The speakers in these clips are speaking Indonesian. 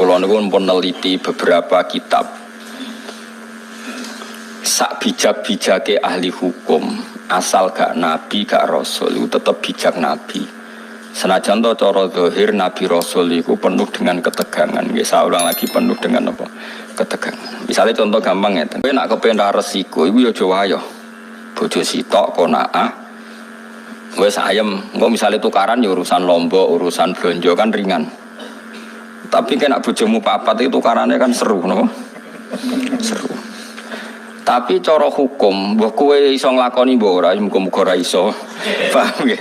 Kula niku pun neliti beberapa kitab. Sak bijak-bijake ahli hukum, asal gak nabi gak rasul itu tetap bijak nabi. Senajan to cara zahir nabi rasul itu penuh dengan ketegangan. Nggih saulang lagi penuh dengan apa? Ketegangan. Misalnya contoh gampang ngeten. Kowe nak kepen resiko iku ya aja wayo. Bojo sitok konaah. Wis ayem, engko misale tukaran ya urusan lombok, urusan blonjo kan ringan. Tapi kena bojomu papat itu tukarannya kan seru, no? Seru. Tapi cara hukum, mbok kowe iso nglakoni mbok ora, muga-muga ora iso. Paham nggih?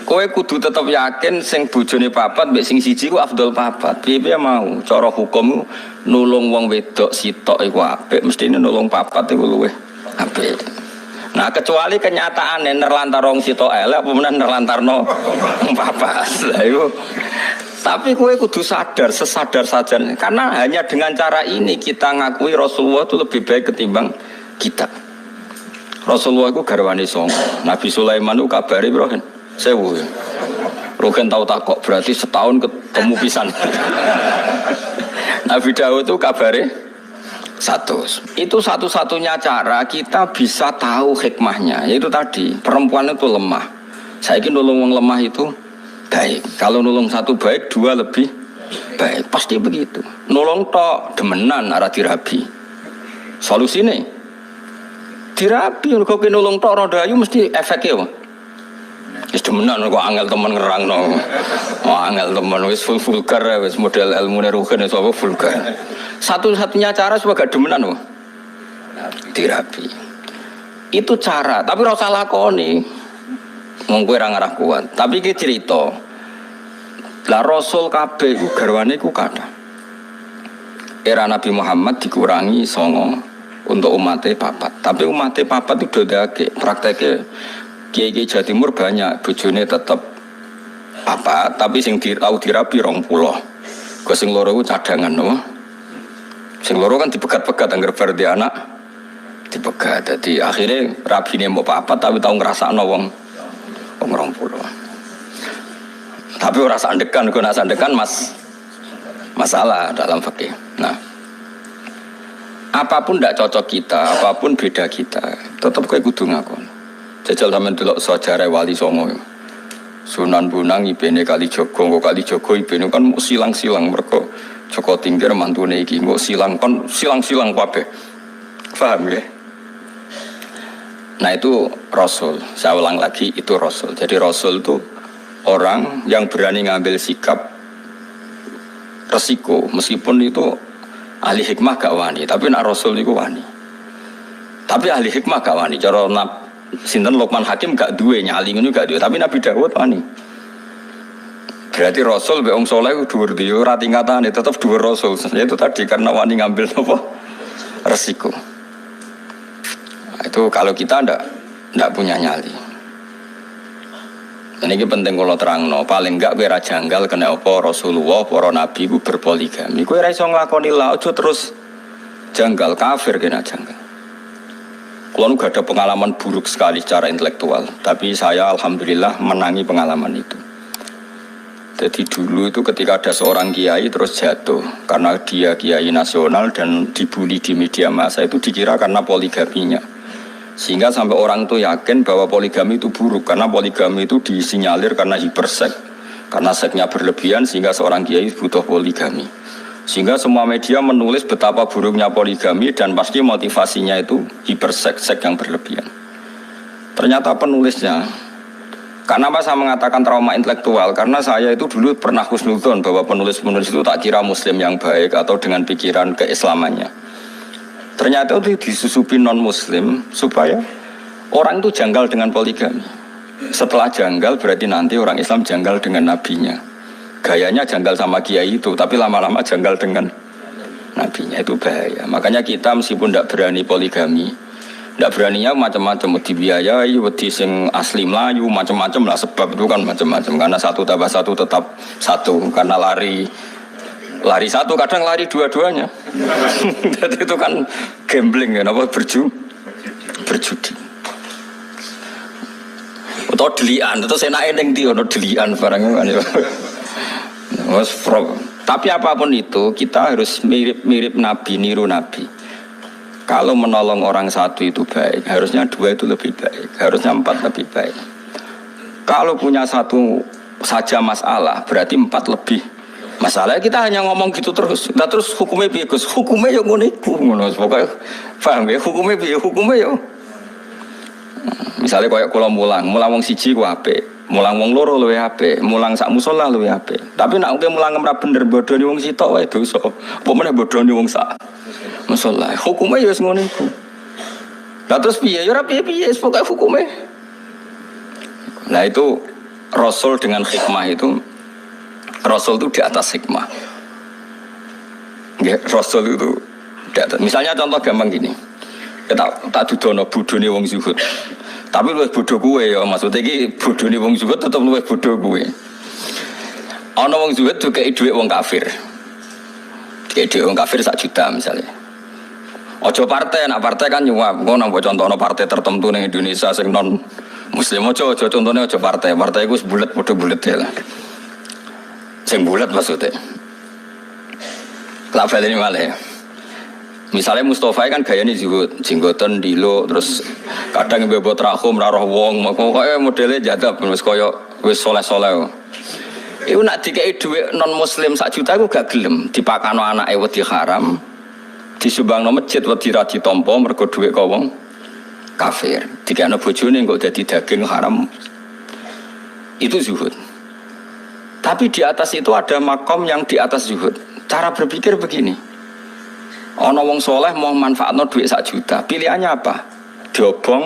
Kowe kudu tetep yakin sing bojone papat mbek sing siji ku afdol papat. Piye mau? Cara hukum nulung wong wedok sitok iku apik, mestine nulung papat iku luwih apik. Nah kecuali kenyataannya nerlantar wong sitok elek apa meneh nerlantarno papat. Lah iku tapi kowe kudu sadar, sesadar saja. Karena hanya dengan cara ini kita ngakui Rasulullah itu lebih baik ketimbang kita. Rasulullah itu garwane songo. Nabi Sulaiman itu kabari Rohen. Sewu. Rohen tahu takok berarti setahun ketemu pisan. Nabi Daud itu kabare 100. Itu satu-satunya cara kita bisa tahu hikmahnya. Yaitu tadi perempuan itu lemah. Saya ingin nulung wong lemah itu baik. Kalau nulung satu baik, dua lebih baik. Pasti begitu. Nulung tok demenan arah dirabi. Solusi nih dirabi. Kalau kita nulung tok rodayu mesti efeknya. Wis demenan kok angel temen ngerang no. Oh angel temen wis vulgar wis model ilmu nerugen wis apa vulgar. Satu-satunya cara supaya gak demenan kok. Dirabi. Itu cara, tapi ora usah lakoni. Wong kowe ora ngarah kuat. Tapi iki cerita. Lah Rasul kabeh iku garwane iku kathah. Era Nabi Muhammad dikurangi 9 untuk umatnya papat. Tapi umatnya papat itu dodake. Prakteke kiai-kiai Jawa Timur banyak bojone tetep papat, tapi sing tau dirabi 20. Go sing loro iku cadangan no. Sing loro kan dipegat-pegat anggar bar di anak dipegat. Dadi akhirnya rabine mau papat tapi tau ngrasakno wong 20. Tapi ora sandekan, kok nak sandekan masalah dalam fikih. Nah, apapun ndak cocok kita, apapun beda kita, tetap kowe kudu ngakon. Jajal sampean delok sejarah Wali Songo. Sunan Bonang ibene Kalijogo, kok Kalijogo ibene kan silang-silang mergo Joko Tingkir mantune iki kok silang-silang kabeh. Paham ya? Nah itu Rasul, saya ulang lagi itu Rasul. Jadi Rasul itu orang yang berani ngambil sikap resiko, meskipun itu ahli hikmah gak wani, tapi nak Rasul itu wani. Tapi ahli hikmah gak wani, cara sinten Luqman Hakim gak duwe nyali ngono gak duwe, tapi Nabi Dawud wani. Berarti Rasul be wong saleh dhuwur dia ora tingkatane tetep dhuwur Rasul. Itu tadi karena wani ngambil apa? Resiko. Itu kalau kita ndak punya nyali. Dan ini penting kalau terangno, paling enggak kowe ra janggal kena apa Rasulullah, para nabi ku berpoligami. Kowe ra iso nglakoni la aja terus janggal, kafir kena janggal. Kulo nu gak ada pengalaman buruk sekali secara intelektual, tapi saya alhamdulillah menangi pengalaman itu. Jadi dulu itu ketika ada seorang kiai terus jatuh karena dia kiai nasional dan dibully di media massa itu dikira karena poligaminya. Sehingga sampai orang itu yakin bahwa poligami itu buruk karena poligami itu disinyalir karena hiperseks, karena seksnya berlebihan sehingga seorang kiai butuh poligami. Sehingga semua media menulis betapa buruknya poligami dan pasti motivasinya itu hiperseks, seks yang berlebihan. Ternyata penulisnya, karena apa saya mengatakan trauma intelektual? Karena saya itu dulu pernah husnudzon bahwa penulis-penulis itu tak kira muslim yang baik atau dengan pikiran keislamannya. Ternyata itu disusupi non-muslim supaya orang itu janggal dengan poligami. Setelah janggal berarti nanti orang Islam janggal dengan nabinya. Gayanya janggal sama kiai itu, tapi lama-lama janggal dengan nabinya, itu bahaya. Makanya kita meskipun tidak berani poligami, tidak beraninya macam-macam, dibiayai, wedi sing asli Melayu, macam-macam lah, sebab itu kan macam-macam. Karena 1 tambah 1 tetap 1, karena lari 1 kadang lari dua-duanya. Jadi itu kan gambling ya, apa berjudi. Atau delian, atau senake ning ndi ono delian barang kan ya. Wes Tapi apapun itu kita harus mirip-mirip Nabi, niru Nabi. Kalau menolong orang satu itu baik, harusnya dua itu lebih baik, harusnya empat lebih baik. Kalau punya satu saja masalah, berarti empat lebih masalah. Kita hanya ngomong gitu terus. Nah, terus hukumnya piye Gus? Hukumnya yo ngono iku, ngono. Pokoke paham ya, hukumnya piye? Hukumnya yo. Misalnya kayak kula mulang wong siji ku apik. Mulang wong loro luwih apik, mulang sak musala luwih apik. Tapi nek mulang ora bener bodoni wong sitok wae dosa. Apa meneh bodoni wong sak musala. Hukume ya wis ngono iku. Lah terus piye? Ya ora piye-piye, pokoke hukume. Nah itu Rasul dengan hikmah itu, Rasul itu di atas hikmah. Nggih, Rasul itu di atas. Misalnya contoh gampang gini. Tak dudono bodoni wong zuhud. Tapi luwih bodoh kowe ya, maksudnya iki bodone wong zuhud tetep luwih bodoh kowe. Ana wong zuhud dikeki dhuwit wong kafir. Dikeki dhuwit wong kafir 1 juta misalnya. Aja partai, nak partai kan nyuap. Engko nang contohno partai tertentu ning Indonesia sing non muslim aja contone aja partai. Partai iku bulet padha bulet lah. Sing bulet maksudnya. Lah baleni malih. Misalnya Mustafa kan gayanya zuhud, jenggoten dilo, terus kadang bebot rahum, raroh wong, pokoknya modelnya jadab, wis koyo wis soleh-soleh. Iku nak dikei dhuwit non muslim 1 juta iku gak gelem, dipakano anake wedi haram, disumbangno masjid wedi ra ditampa mergo dhuwit kok wong kafir. Dikene bojone kok dadi daging haram. Itu zuhud. Tapi di atas itu ada makom yang di atas zuhud. Cara berpikir begini. Ono wong soleh mau manfaatno duit 1 juta, pilihannya apa? Diobong?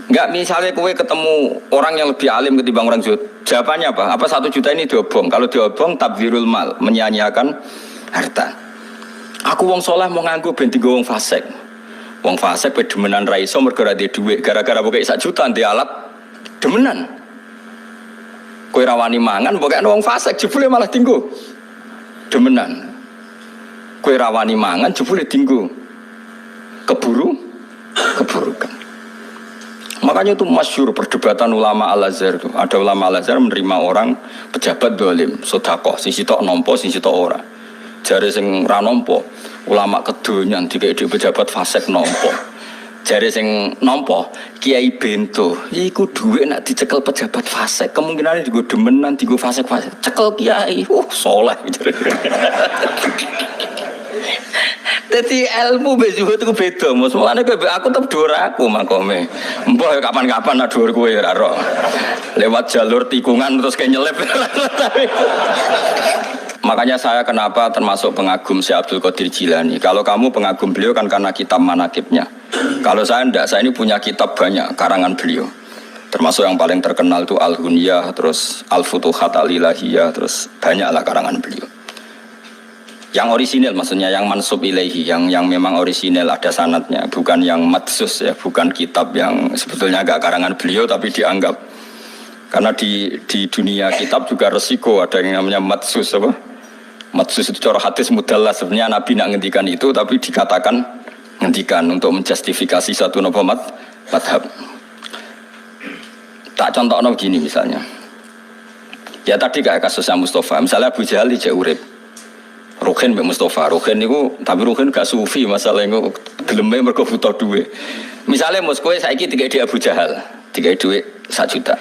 Enggak, misalnya kowe ketemu orang yang lebih alim ketimbang orang zuhud, jawabannya apa? Apa 1 juta ini diobong? Kalau diobong tabdzirul mal, menyia-nyiakan harta. Aku wong soleh mau nganggo ben dienggo wong fasik. Wong fasik pe demenan ra iso mergo ra duwe dhuwit, gara-gara pokoke 1 juta ndek alat demenan. Kowe ra wani mangan pokoke wong fasik jebule malah dienggo demenan. Kue rawani mangan jebule dinggo keburukan. Makanya itu masyhur perdebatan ulama Al-Azhar itu. Ada ulama Al-Azhar menerima orang pejabat dolim, sedekah, sing sitok nampa, sing sitok ora. Jare sing ra nampa, ulama kedonyan dikek pejabat fasik nampa. Jare sing nampa, Kiai Bento, iku dhuwit nek dicekel pejabat fasik, kemungkinane digo demenan, digo fasik-fasik. Cekel kiai, saleh. Jadi ilmu bejuhud itu beda, Mas. Mulane aku tetep dhuwur aku makome. Mbah kapan-kapan nak dhuwur kowe ora ro. Lewat jalur tikungan terus kayak nyelip. Makanya saya kenapa termasuk pengagum Syekh Abdul Qadir Jilani. Kalau kamu pengagum beliau kan karena kitab manakibnya. Kalau saya enggak, saya ini punya kitab banyak karangan beliau. Termasuk yang paling terkenal itu Al-Hunyah, terus Al-Futuhat Al-Ilahiyah, terus banyaklah karangan beliau. Yang orisinil maksudnya yang mansub ilaihi, yang memang orisinil ada sanadnya, bukan yang matsus ya, bukan kitab yang sebetulnya agak karangan beliau tapi dianggap. Karena di dunia kitab juga resiko ada yang namanya matsus apa? Matsus itu cara hadis mudallah, sebenarnya Nabi nak ngendikan itu tapi dikatakan ngendikan untuk menjustifikasi satu madhab. Tak contohnya begini misalnya. Ya tadi kayak kasusnya Mustafa, misalnya Abu Jahal dijak urip. Ruhin Mbak Mustafa, Ruhin itu, tapi Ruhin gak sufi masalah itu gelemnya mereka butuh duit. Misalnya Moskow saiki tiga di Abu Jahal, tiga duit 1 juta.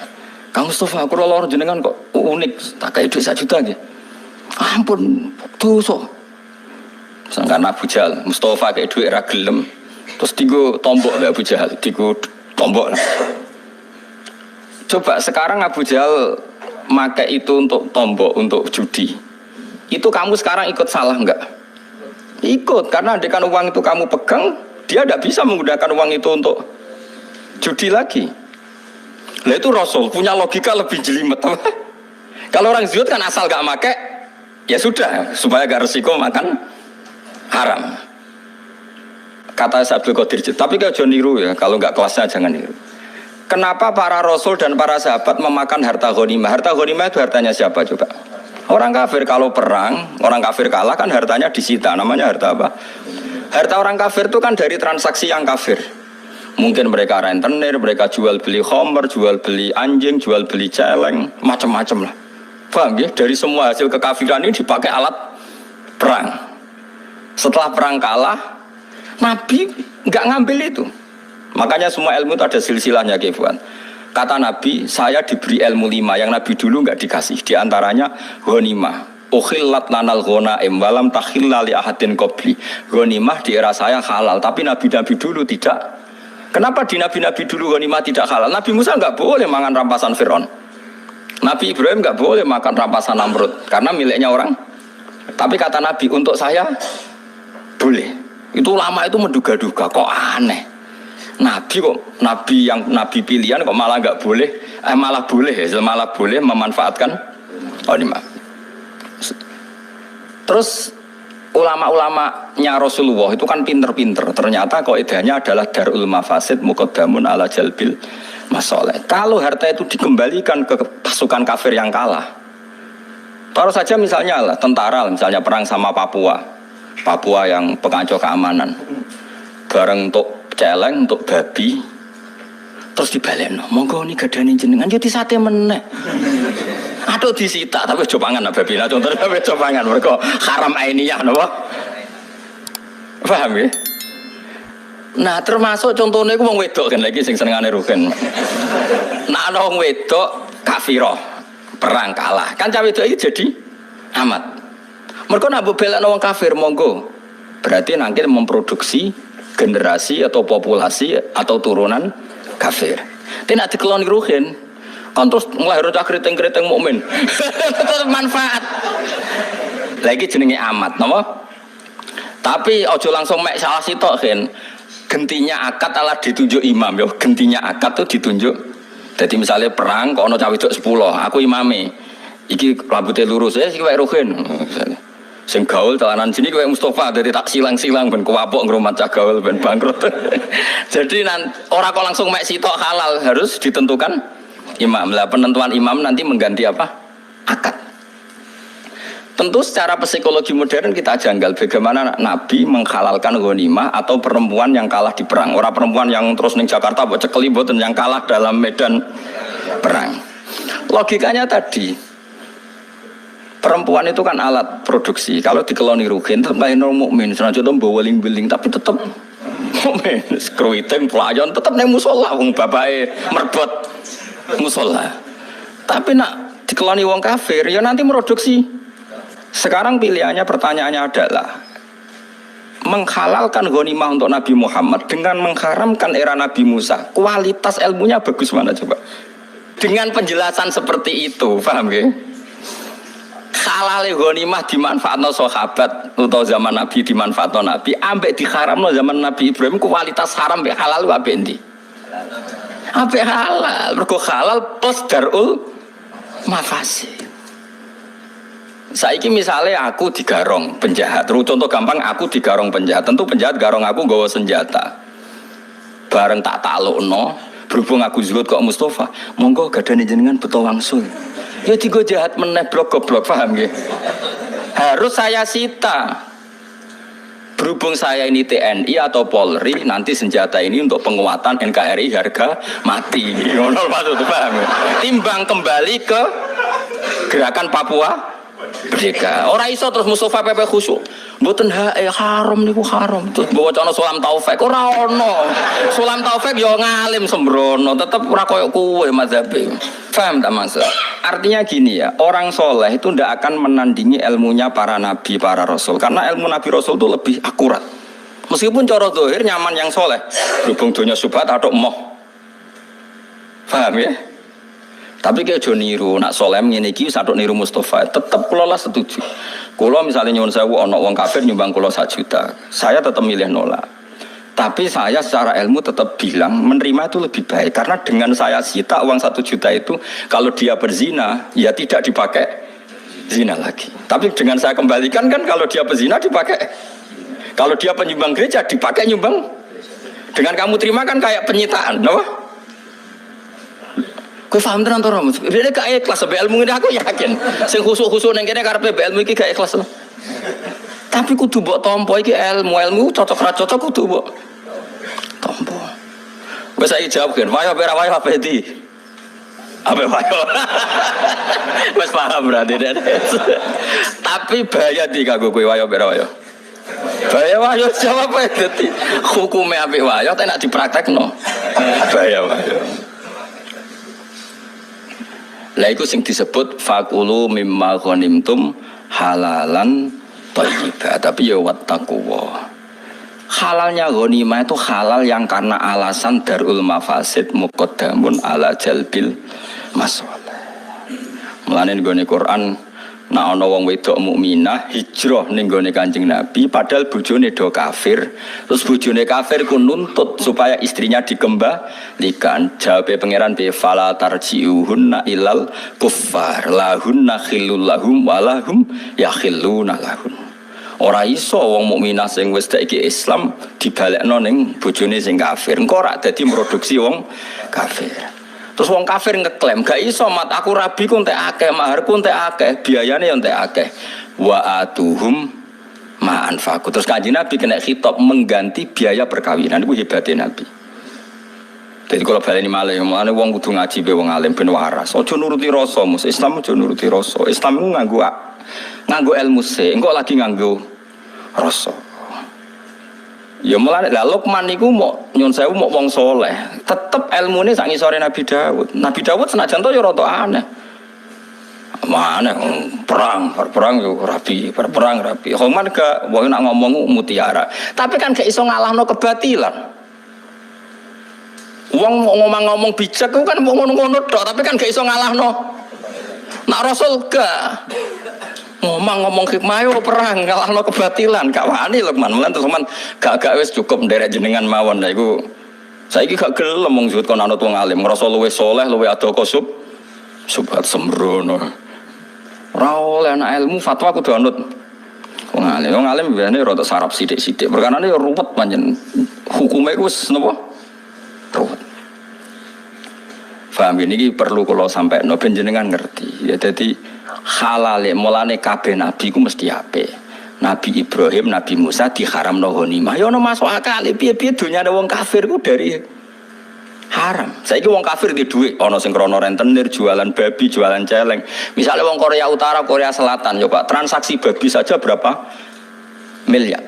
Kang Mustafa, aku lor jenengan kok unik, tak kayak duit 1 juta aja. Ampun, dosa. Sangkan Abu Jahal, Mustafa kayak duit ragelem, terus tiga tombok Mbak Abu Jahal, tiga tombok. Coba sekarang Abu Jahal pakai itu untuk tombok, untuk judi. Itu kamu sekarang ikut salah enggak? Ikut, karena andaikan uang itu kamu pegang, dia tidak bisa menggunakan uang itu untuk judi lagi. Nah itu Rasul punya logika lebih jelimet. Kalau orang zuhud kan asal gak make, ya sudah, supaya gak resiko makan haram. Kata Syekh Abdul Qadir, tapi kalau jangan niru ya, kalau gak kelasnya jangan niru. Kenapa para Rasul dan para sahabat memakan harta ghanimah? Harta ghanimah itu hartanya siapa coba? Orang kafir kalau perang, orang kafir kalah kan hartanya disita, namanya harta apa? Harta orang kafir itu kan dari transaksi yang kafir. Mungkin mereka rentenir, mereka jual beli khamr, jual beli anjing, jual beli celeng, macam-macam lah. Paham ya? Dari semua hasil kekafiran ini dipakai alat perang. Setelah perang kalah, Nabi nggak ngambil itu. Makanya semua ilmu itu ada silsilahnya, Kefuan. Kata Nabi, saya diberi ilmu 5 yang Nabi dulu nggak dikasih. Di antaranya ghanimah. Ukhillat lanal ghanaim walam takhilla li ahadin qabli. Ghanimah di era saya halal, tapi nabi-nabi dulu tidak. Kenapa di nabi-nabi dulu ghanimah tidak halal? Nabi Musa nggak boleh makan rampasan Fir'aun. Nabi Ibrahim nggak boleh makan rampasan Namrud karena miliknya orang. Tapi kata Nabi, untuk saya boleh. Itu ulama itu menduga-duga, kok aneh. Nabi yang nabi pilihan kok malah nggak boleh, malah boleh ya, malah boleh memanfaatkan ghanimah. Terus ulama-ulamanya Rasulullah itu kan pinter-pinter. Ternyata kaidahnya adalah darul mafasid muqaddamun ala jalbil masoleh. Kalau harta itu dikembalikan ke pasukan kafir yang kalah, taruh saja misalnya lah tentara, misalnya perang sama Papua yang pengacau keamanan, bareng untuk celeng, untuk babi, terus dibaleno, monggo ini gadani jenengan, jadi sate meneh. Aduh disita, tapi cobangan lah babi. Nah contohnya tapi cobangan, mereka haram ainiyah, napa? Paham ya? Nah termasuk contohnya aku mau wedok kan lagi sing senengane rugen. Nah ana wong wedok kafirah, perang kalah, kan cawe wedok iki jadi amat. Mereka nak belakno wong kafir monggo. Berarti nanti memproduksi generasi atau populasi atau turunan kafir. Tidak dikeloni rugen. Kan terus mulai rocah keriting-keriting mukmin. Terus manfaat. Lagi jenenge amat, napa? Tapi ojo langsung mek salah sitok kan. Gentinya akad ala ditunjuk imam ya. Gentinya akad tuh ditunjuk. Jadi misalnya perang kok ono cah wedok 10, aku imame. Iki rambutnya lurus ya sik wae rugen. Sing gaul telanan sini kowe Mustafa dari tak silang-silang ben kuwapuk ngrumat cah gaul ben bangkrut. Jadi ora kok langsung mek sitok halal, harus ditentukan imam. Lah penentuan imam nanti mengganti apa? Akad. Tentu secara psikologi modern kita janggal bagaimana Nabi menghalalkan ghanimah atau perempuan yang kalah di perang. Orang perempuan yang terus ning Jakarta mbok cekeli mboten yang kalah dalam medan perang. Logikanya tadi perempuan itu kan alat produksi. Kalau dikeloni rugen tetap bae mukmin, senajan to mbawa weling-weling tapi tetap mukmin. Skruiten pelayan tetap nang musala wong bapake merbot musola. Tapi nak dikeloni wong kafir ya nanti produksi. Sekarang pilihannya, pertanyaannya adalah menghalalkan ghanimah untuk Nabi Muhammad dengan mengharamkan era Nabi Musa. Kualitas ilmunya bagus mana coba? Dengan penjelasan seperti itu, paham ya? Halal ghanimah dimanfaatno sahabat atau zaman Nabi dimanfaatno Nabi, ambek diharamno zaman Nabi Ibrahim, kualitas haram be halal wae endi? Apa halal? Mergo halal plus darul mafasid. Saiki misalnya aku digarong penjahat, contoh gampang aku digarong penjahat, tentu penjahat garong aku nggawa senjata. Bareng tak taklukno, berhubung aku zuhud kok Mustafa, monggo gadane jenengan beto wangsul. Ya digo jahat meneh blok goblok, paham nggih? Harus saya sita. Berhubung saya ini TNI atau Polri, nanti senjata ini untuk penguatan NKRI harga mati. Ngono maksud paham ya? Timbang kembali ke gerakan Papua Merdeka. Ora iso terus Mustafa Pepe khusyuk. Mboten haram niku haram. Terus bawa ana Sulam Taufik ora ono. Sulam Taufik yo ngalim sembrono, tetep ora koyo kowe mazhabe. Paham tak maksud? Artinya gini ya, orang soleh itu ndak akan menandingi ilmunya para nabi, para rasul. Karena ilmu nabi rasul itu lebih akurat. Meskipun cara zahir nyaman yang soleh. Berhubung dunia subhat atau moh. Paham ya? Tapi kayak jo niru, nak soleh ngene iki sadok niru Mustafa, tetap kula lah setuju. Kula misalnya nyuwun sewu ana wong kafir nyumbang kula 1 juta, saya tetap milih nolak. Tapi saya secara ilmu tetap bilang menerima itu lebih baik, karena dengan saya sita uang 1 juta itu kalau dia berzina ya tidak dipakai zina lagi. Tapi dengan saya kembalikan kan kalau dia berzina dipakai. Kalau dia penyumbang gereja dipakai nyumbang. Dengan kamu terima kan kayak penyitaan, no? Kowe paham tenan to, Ram? Dene gak ikhlas be ilmu ini aku yakin. Sing khusuk-khusuk ning kene karepe be ilmu iki gak ikhlas. Tapi kudu mbok tampa iki ilmu cocok ra cocok kudu mbok tampa. Wes saiki jawab kan, wae ora wae apa iki? Apa wayo? Wes paham berarti deh. Tapi bahaya di kanggo kowe wayo bera wayo. Bahaya wayo jawab ae dadi hukume apik wayo tak nak dipraktekno. Bahaya wayo. Lah iku sing disebut fakulu mimma ghanimtum halalan thayyiba. Tapi ya wattaqwa. Halalnya ghanimah itu halal yang karena alasan darul mafasid muqaddamun ala jalbil masalah. Mulane nggone Quran nek ana wong wedok mukminah hijrah ning gone Kanjeng Nabi padahal bojone do kafir, terus bojone kafir ku nuntut supaya istrinya dikembalikan. Jawabe pangeran bi fala tarji'uhunna ilal kuffar lahunna khillul lahum walahum yakhilluna lahun. Ora iso wong mukminah sing wis saiki Islam dibalekno ning bojone sing kafir. Engko ora dadi produksi wong kafir. Terus wong kafir ngeklaim, gak iso mat aku rabi ku entek akeh, maharku entek akeh, biayane yo entek akeh. Wa atuhum ma anfaqu. Terus Kanjeng Nabi kena khitab mengganti biaya perkawinan. Iku hebate Nabi. Jadi kalau baleni malih, mulane wong kudu ngaji be wong alim ben waras. Aja nuruti rasa, mus Islam aja nuruti rasa. Islam ku nganggo ilmu se, engko lagi nganggo rasa. Ya mulane lah Luqman niku mau nyun sewu mau wong saleh, tetep ilmune sak ngisore Nabi Daud. Nabi Daud senajan to ya rada aneh. Mana perang yo rapi, perang rapi. Luqman gak wong nak ngomong mutiara. Tapi kan gak iso ngalahno kebatilan. Wong ngomong bijak ku kan ngono-ngono tok, tapi kan gak iso ngalahno. Nak Rasul gak ngomong hikmah yo perang ngalahno kebatilan gak wani Luqman. Mulan terus Luqman gak wis cukup nderek jenengan mawon. Lah iku saiki gak gelem wong zuhud kon anut wong alim ngrasa luwih saleh luwih adoko subhat sembrono. Ora oleh anak ilmu fatwa kudu anut wong alim. Wong alim biasane rada sarap sithik-sithik. Perkarane yo ruwet pancen. Hukume iku wis napa? Ruwet. Paham ini perlu kula sampekno ben jenengan ngerti. Ya dadi halale mulane kabeh nabi ku mesti apik. Nabi Ibrahim, Nabi Musa diharamno ghanimah. Ya ono masuk akal. Piye-piye donyane wong kafir ku dari haram. Saiki wong kafir di dhuwit ana sing krana rentenir, jualan babi, jualan celeng. Misalnya wong Korea Utara, Korea Selatan, coba transaksi babi saja berapa miliar.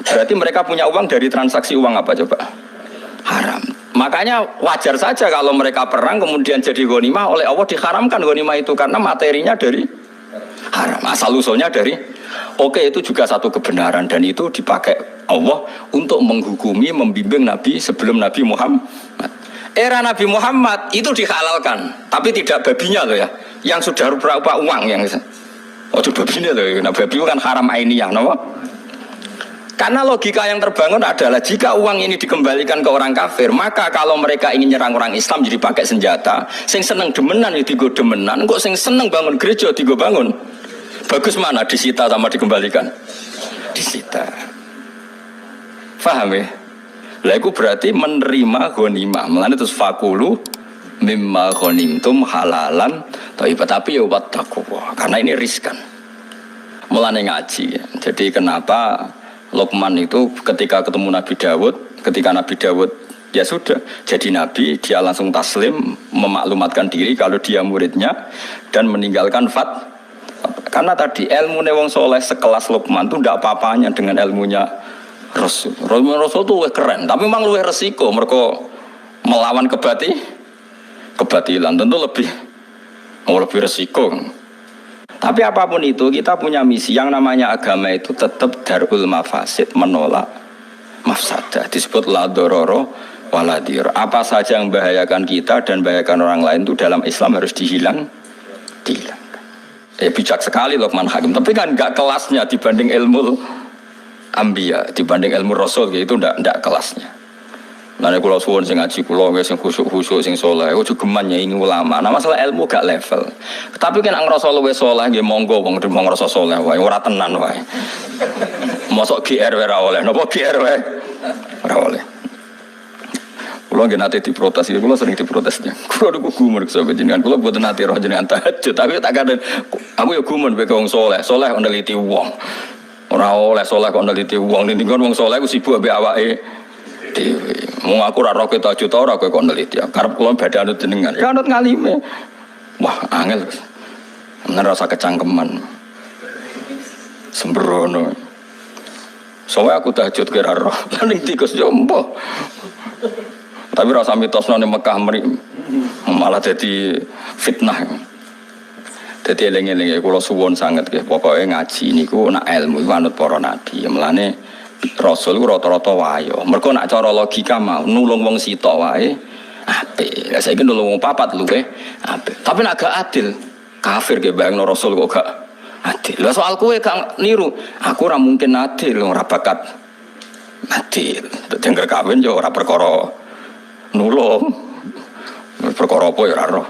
Berarti mereka punya uang dari transaksi uang apa coba? Haram. Makanya wajar saja kalau mereka perang kemudian jadi ghanimah oleh Allah diharamkan ghanimah itu karena materinya dari haram. Asal usulnya dari oke, itu juga satu kebenaran dan itu dipakai Allah untuk menghukumi, membimbing Nabi sebelum Nabi Muhammad. Era Nabi Muhammad itu dihalalkan, tapi tidak babinya loh ya, yang sudah berupa uang yang babinya loh. Nah, babi itu kan haram ainiyah, no? Karena logika yang terbangun adalah jika uang ini dikembalikan ke orang kafir, maka kalau mereka ingin nyerang orang Islam jadi pakai senjata, sing seneng demenan ya digo demenan, kok sing seneng bangun gereja digo bangun. Bagus mana disita sama dikembalikan? Disita. Faham ya? Lah itu berarti menerima ghanimah. Mulane terus fakulu mimma ghanimtum halalan tapi ya wattaqwa. Karena ini riskan. Mulane ngaji. Ya. Jadi kenapa Luqman itu ketika ketemu Nabi Daud, ketika Nabi Daud ya sudah jadi nabi, dia langsung taslim, memaklumatkan diri kalau dia muridnya dan meninggalkan karena tadi ilmu wong soleh sekelas Luqman itu tidak apa-apanya dengan ilmunya Rasul. Rasul itu keren, tapi memang lebih resiko mereka melawan kebatilan tentu lebih resiko. Tapi apapun itu kita punya misi yang namanya agama itu tetap darul mafasid, menolak mafsadah. Disebut la dororo waladir. Apa saja yang membahayakan kita dan membahayakan orang lain itu dalam Islam harus dihilangkan. Bijak sekali Luqman Hakim. Tapi kan enggak kelasnya dibanding ilmu Ambiya, dibanding ilmu Rasul gitu enggak kelasnya. Nah, kalau suwon sing ngaji kula sing khusuk-khusuk sing saleh, ojo geman ini ulama. Nah, masalah ilmu gak level. Tapi kan ang rasa luwih saleh nggih monggo wong ngrasa saleh wae, ora tenan wae. Mosok GR ora oleh, napa GR wae? Ora oleh. Kula nggih nate diprotes, kula sering diprotesnya. Kula niku gumun sampe jenengan, kula mboten nate roh jenengan tahajud, tapi tak kadang aku ya gumun mek wong saleh. Saleh kok neliti wong. Ora oleh saleh kok neliti wong, ning wong saleh ku sibuk ambek awake Dewi, mau aku raro kita juta ora kowe kok neliti. Karep kula badhe anut jenengan. Ya anut ngalime. Wah, angel. Menan rasa kecangkeman. Sembrono. Soalnya aku tahajud kira roh, ning tikus jombo. Tapi rasa mitosno ning Mekah malah jadi fitnah. Jadi eling-eling kula suwun sanget nggih. Pokoke ngaji niku nak ilmu iku anut para nabi. Mulane Rasul ku rata-rata wayo. Mergo nak cara logika mau nulung wong sitok wae apik. Lah saiki nulung wong papat luwe apik. Tapi nek gak adil, kafir ge bayangno Rasul kok gak adil. Lah soal kowe gak niru, aku ora mungkin adil, ora bakat adil. Dengger kawin yo ora perkara nulung. Perkara apa ya ora roh.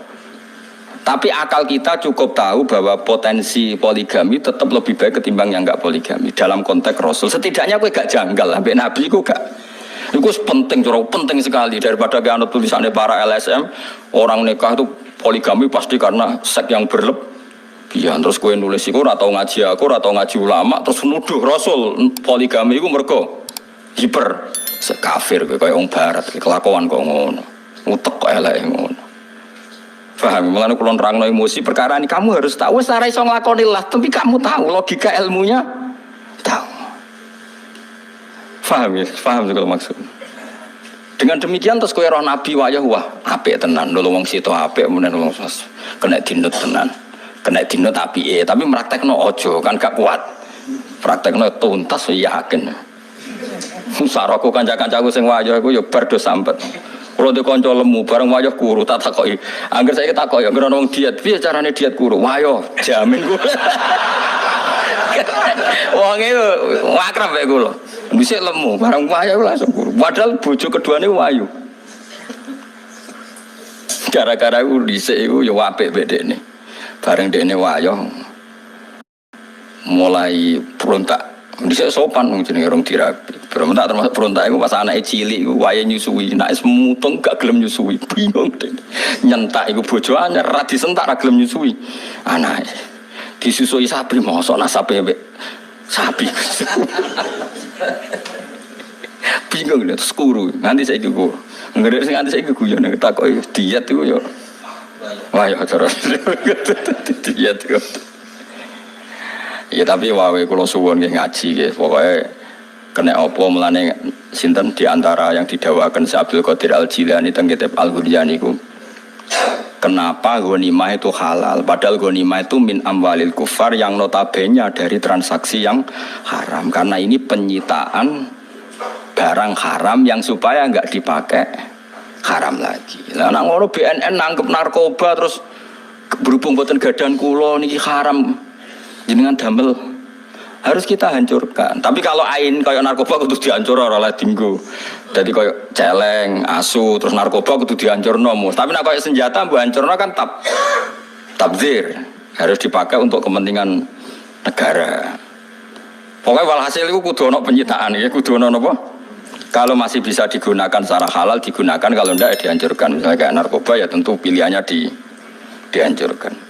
Tapi akal kita cukup tahu bahwa potensi poligami tetap lebih baik ketimbang yang enggak poligami dalam konteks Rasul. Setidaknya gue gak janggal, sampai Nabi gue gak. Itu penting, curang penting sekali daripada anut tulisannya para LSM. Orang nikah itu poligami pasti karena seks yang berlebihan. Terus gue nulis itu atau ngaji aku, atau ngaji ulama, terus nuduh Rasul poligami itu mergo hiper sekafir gue kayak orang Barat, kelakuan kok ngono, utek kok elek ngono. Paham, mulane kula nerangno emosi perkara ini kamu harus tahu wis ora iso nglakoni lah, tapi kamu tahu logika ilmunya tahu. Paham ya? Paham juga maksud. Dengan demikian terus kowe roh nabi wayah wah apik tenan, nulung wong situ apik menen wong kena dinut tenan. Kena dinut apike, tapi praktekno aja kan gak kuat. Praktekno tuntas yakin. Saraku kanca-kancaku sing wayah iku ya bar do sampet. Kalau di konco lemu, bareng wayah kuru, tak takoki. Angger saya takoki, angger orang diet, piye carane diet kuru? Wayo, jamin kuru. Wong itu wakrab ya kula. Dhisik lemu, bareng wayah langsung kuru. Padahal bojo keduane wayu. Gara-gara iku dhisik iku ya apik bedene. Bareng dene wayah mulai berontak. Dhisik sopan wong jenenge rong dirabi. Berontak termasuk berontak iku pas anake cilik iku wayahe nyusui, nek wis mutung gak gelem nyusui. Bingung deh. Nyentak iku bojo anyar ra disentak ra gelem nyusui. Anake disusui sapi mosok nasabe mbek sapi. Bingung lho terus kuru. Nganti saiki kuru. Ngerti sing nganti saiki guyon takoki diet iku yo. Wah yo terus. Diet iku. Ya tapi wae kula suwun nggih ngaji nggih pokoke kena apa mulane sinten di antara yang didakwakan Abdul Qadir Al-Jilani teng kitab Al-Ghuriyah niku. Kenapa ghanimah itu halal padahal ghanimah itu min amwalil kufar yang notabene dari transaksi yang haram karena ini penyitaan barang haram yang supaya enggak dipakai haram lagi. Lah nek ngono BNN nangkep narkoba terus berhubung boten gadan kula niki haram. Jenengan damel harus kita hancurkan. Tapi kalau ain kayak narkoba kudu dihancur ora oleh dinggo. Jadi kayak celeng, asu, terus narkoba kudu dihancurno. Tapi nek kayak senjata mbok hancurno kan tabdzir. Harus dipakai untuk kepentingan negara. Pokoknya walhasil itu kudu ono penyitaan ya, kudu ono apa? Kalau masih bisa digunakan secara halal digunakan, kalau enggak ya dihancurkan. Misalnya kayak narkoba ya tentu pilihannya dihancurkan.